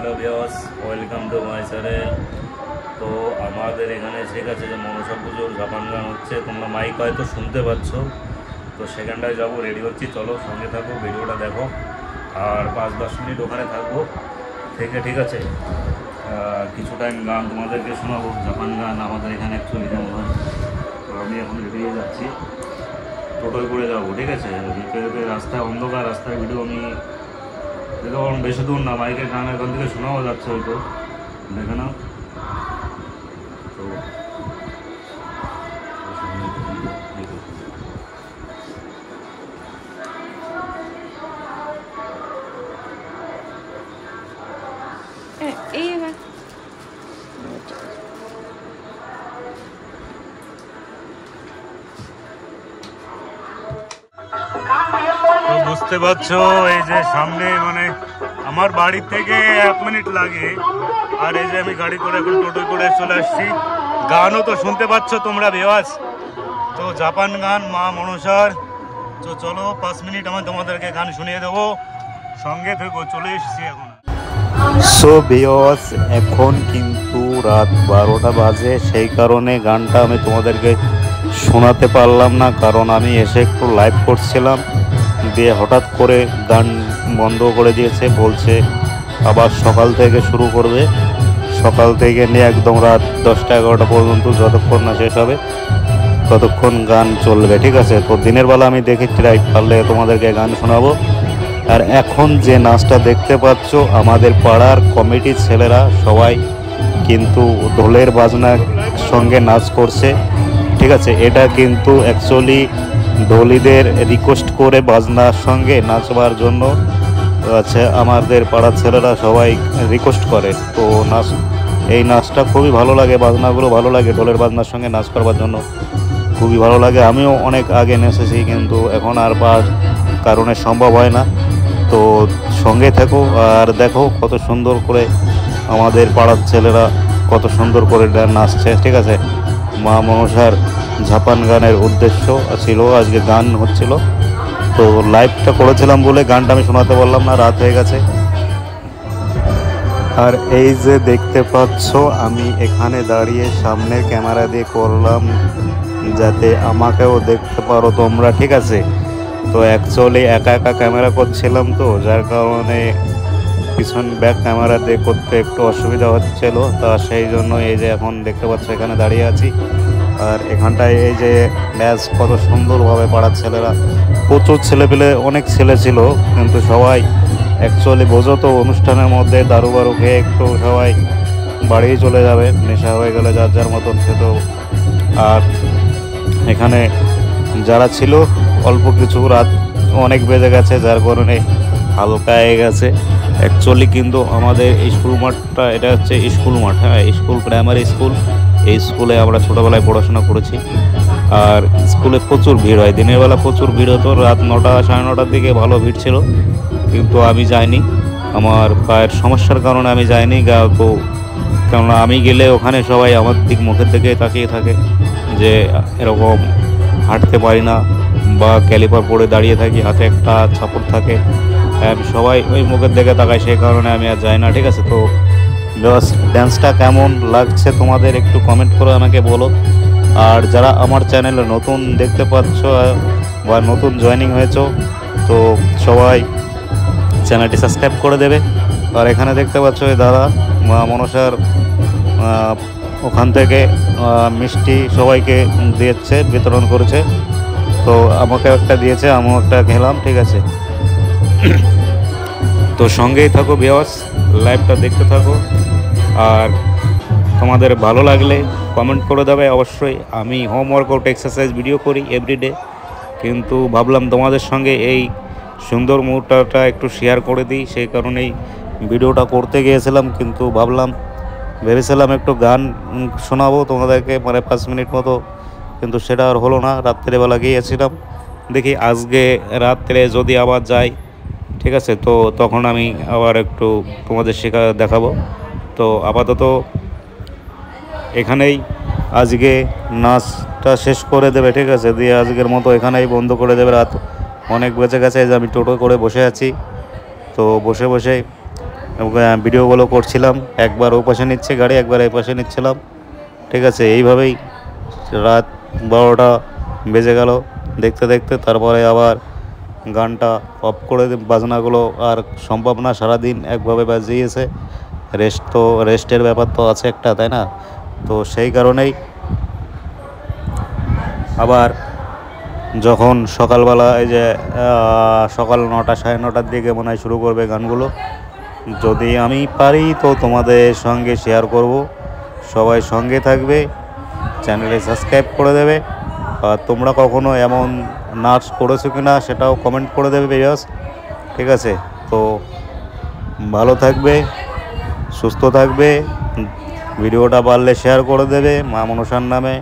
Hello viewers, welcome to my channel. তো আমাদের এখানে ঠিক আছে যে মনসা পুজোর জাপান গান হচ্ছে, তোমরা মাইক হয়তো শুনতে পাচ্ছ। তো সেখানটায় যাবো, রেডি হচ্ছি, চলো সঙ্গে থাকো, ভিডিওটা দেখো। আর 5-10 মিনিট ওখানে থাকবো থেকে, ঠিক আছে। কিছু টাইম গান তোমাদেরকে শোনাবো, জাপান গান আমাদের এখানে অ্যাকচুয়ালি যেমন হয়। তো আমি এখন রেডি হয়ে যাচ্ছি, টোটোয় করে যাবো, ঠিক আছে। রাস্তায় অন্ধকার, রাস্তায় ভিডিও আমি দেখুন, বেশি দূর না, মাইকের গান এখান থেকে শোনাও যাচ্ছে, হয়তো দেখে নাও। তো বুঝতে পারছো, এই যে সামনে মানে আমার বাড়ি থেকে 1 মিনিট লাগে, আর এই যে আমি গাড়ি করে এখন টোটো করে চলে আসছি। গানও তো শুনতে পাচ্ছ তোমরা ভিউয়ার্স, তো জাপান গান মা মনসার। তো চলো 5 মিনিট আমি তোমাদেরকে গান শুনিয়ে দেবো, সঙ্গে থেকো, চলে এসেছি এখন। সো ভিউয়ার্স, এখন কিন্তু রাত 12টা বাজে, সেই কারণে গানটা আমি তোমাদেরকে শোনাতে পারলাম না, কারণ আমি এসে একটু লাইভ করছিলাম, দিয়ে হঠাৎ করে গান বন্ধ করে দিয়েছে, বলছে আবার সকাল থেকে শুরু করবে। সকাল থেকে নিয়ে একদম রাত 10টা-11টা পর্যন্ত যতক্ষণ না শেষ হবে ততক্ষণ গান চলবে, ঠিক আছে। তো দিনের বেলা আমি দেখেছি, রাইট পারলে তোমাদেরকে গান শোনাবো। আর এখন যে নাচটা দেখতে পাচ্ছ, আমাদের পাড়ার কমিটির ছেলেরা সবাই কিন্তু ঢোলের বাজনার সঙ্গে নাচ করছে, ঠিক আছে। এটা কিন্তু অ্যাকচুয়ালি ঢোলিদের রিকোয়েস্ট করে বাজনার সঙ্গে নাচবার জন্য আছে, আমাদের পাড়ার ছেলেরা সবাই রিকোয়েস্ট করে। তো এই নাচটা খুবই ভালো লাগে, বাজনাগুলো ভালো লাগে, ঢোলের বাজনার সঙ্গে নাচ করবার জন্য খুবই ভালো লাগে। আমিও অনেক আগে নেচেছি, কিন্তু এখন আর কারণে সম্ভব হয় না। তো সঙ্গে থাকো আর দেখো কত সুন্দর করে আমাদের পাড়ার ছেলেরা কত সুন্দর করে নাচছে, ঠিক আছে। মা মনসার জাপান গানের উদ্দেশ্য ছিল, আজকে গান হচ্ছিল, তো লাইভটা করেছিলাম বলে গানটা আমি শোনাতে পারলাম না, রাত হয়ে গেছে। আর এই যে দেখতে পাচ্ছ, আমি এখানে দাঁড়িয়ে সামনে ক্যামেরা দিয়ে করলাম যাতে আমাকেও দেখতে পারো তোমরা, ঠিক আছে। তো অ্যাকচুয়ালি একা একা ক্যামেরা করছিলাম, তো যার কারণে পিছন ব্যাক ক্যামেরা দিয়ে করতে একটু অসুবিধা হচ্ছিল, তা সেই জন্য এই যে এখন দেখতে পাচ্ছ এখানে দাঁড়িয়ে আছি। আর এখানটায় এই যে ম্যাচ কত সুন্দরভাবে পাড়ার ছেলেরা, প্রচুর ছেলেপেলে, অনেক ছেলে ছিল, কিন্তু সবাই অ্যাকচুয়ালি বোঝো তো, অনুষ্ঠানের মধ্যে দারু বারু খেয়ে একটু সবাই বাড়ি চলে যাবে, নেশা হয়ে গেলে যার যার মতন সে তো। আর এখানে যারা ছিল অল্প কিছু, রাত অনেক বেজে গেছে, যার কারণে হালকা হয়ে গেছে। অ্যাকচুয়ালি কিন্তু আমাদের স্কুল মাঠটা, এটা হচ্ছে স্কুল মাঠ, হ্যাঁ, স্কুল, প্রাইমারি স্কুল। এই স্কুলে আমরা ছোটোবেলায় পড়াশোনা করেছি। আর স্কুলে প্রচুর ভিড় হয়, দিনের বেলা প্রচুর ভিড় হতো, রাত 9টা 9:30টার দিকে ভালো ভিড় ছিল, কিন্তু আমি যাইনি, আমার পায়ের সমস্যার কারণে আমি যাইনি। তো কেননা আমি গেলে ওখানে সবাই আমার মুখের দিকে তাকিয়ে থাকে যে এরকম হাঁটতে পারি না, বা ক্যালিপার পরে দাঁড়িয়ে থাকি, হাতে একটা ছাপড় থাকে, সবাই ওই মুখের দিকে তাকায়, সেই কারণে আমি আর যাই না, ঠিক আছে। তো ড্যান্সটা কেমন লাগছে তোমাদের একটু কমেন্ট করে আমাকে বলো। আর যারা আমার চ্যানেলে নতুন দেখতে পাচ্ছ বা নতুন জয়েনিং হয়েছ, তো সবাই চ্যানেলটি সাবস্ক্রাইব করে দেবে। আর এখানে দেখতে পাচ্ছ এই দাদা মা মনসার ওখান থেকে মিষ্টি সবাইকে দিয়েছে, বিতরণ করেছে, তো আমাকে একটা দিয়েছে, আমিও একটা খেলাম, ঠিক আছে। তো সঙ্গেই থাকো ভিউয়ার্স, লাইভটা দেখতে থাকো। আর তোমাদের ভালো লাগলে কমেন্ট করে দেবে অবশ্যই। আমি হোম ওয়ার্কআউট এক্সারসাইজ ভিডিও করি এভরিডে, কিন্তু ভাবলাম তোমাদের সঙ্গে এই সুন্দর মুহূর্তটা একটু শেয়ার করে দিই, সেই কারণেই ভিডিওটা করতে গিয়েছিলাম। কিন্তু ভেবেছিলাম একটু গান শোনাবো তোমাদেরকে, মানে 5 মিনিট মতো, কিন্তু সেটা আর হলো না। রাত্রেবেলা গিয়েছিলাম, দেখি আজকে রাত্রে যদি আবার যাই, ঠিক আছে, তো তখন আমি আবার একটু তোমাদের দেখাবো। তো আপাতত এখানেই আজকে নাচটা শেষ করে দেবে, ঠিক আছে, দিয়ে আজকের মতো এখানেই বন্ধ করে দেবে। রাত অনেক বেঁচে গেছে, যে আমি টোটো করে বসে আছি, তো বসে বসে ভিডিওগুলো করছিলাম, একবার ও পাশে নিচ্ছে গাড়ি, একবার এই পাশে নিচ্ছিলাম, ঠিক আছে। এইভাবেই রাত 12টা বেজে গেল দেখতে দেখতে। তারপরে আবার গানটা অফ করে বাজনাগুলো আর সম্ভব না, সারাদিন একভাবে বাজিয়েছে। রেস্টের ব্যাপার তো আছে একটা, তাই না? তো সেই কারণেই আবার যখন সকালবেলা এই যে সকাল 9টা 9:30টার দিকে মনে হয় শুরু করবে গানগুলো, যদি আমি পারি তো তোমাদের সঙ্গে শেয়ার করব। সবাই সঙ্গে থাকবে, চ্যানেলে সাবস্ক্রাইব করে দেবে। আর তোমরা কখনো এমন নাচ করেছো কি না সেটাও কমেন্ট করে দেবে ভিউয়ার্স, ঠিক আছে। তো ভালো থাকবে, সুস্থ থাকবে, ভিডিওটা পারলে শেয়ার করে দেবে, মা মনসার নামে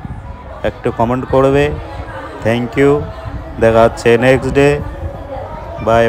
একটু কমেন্ট করবে। থ্যাংক ইউ, দেখা হচ্ছে নেক্সট ডে, বাই।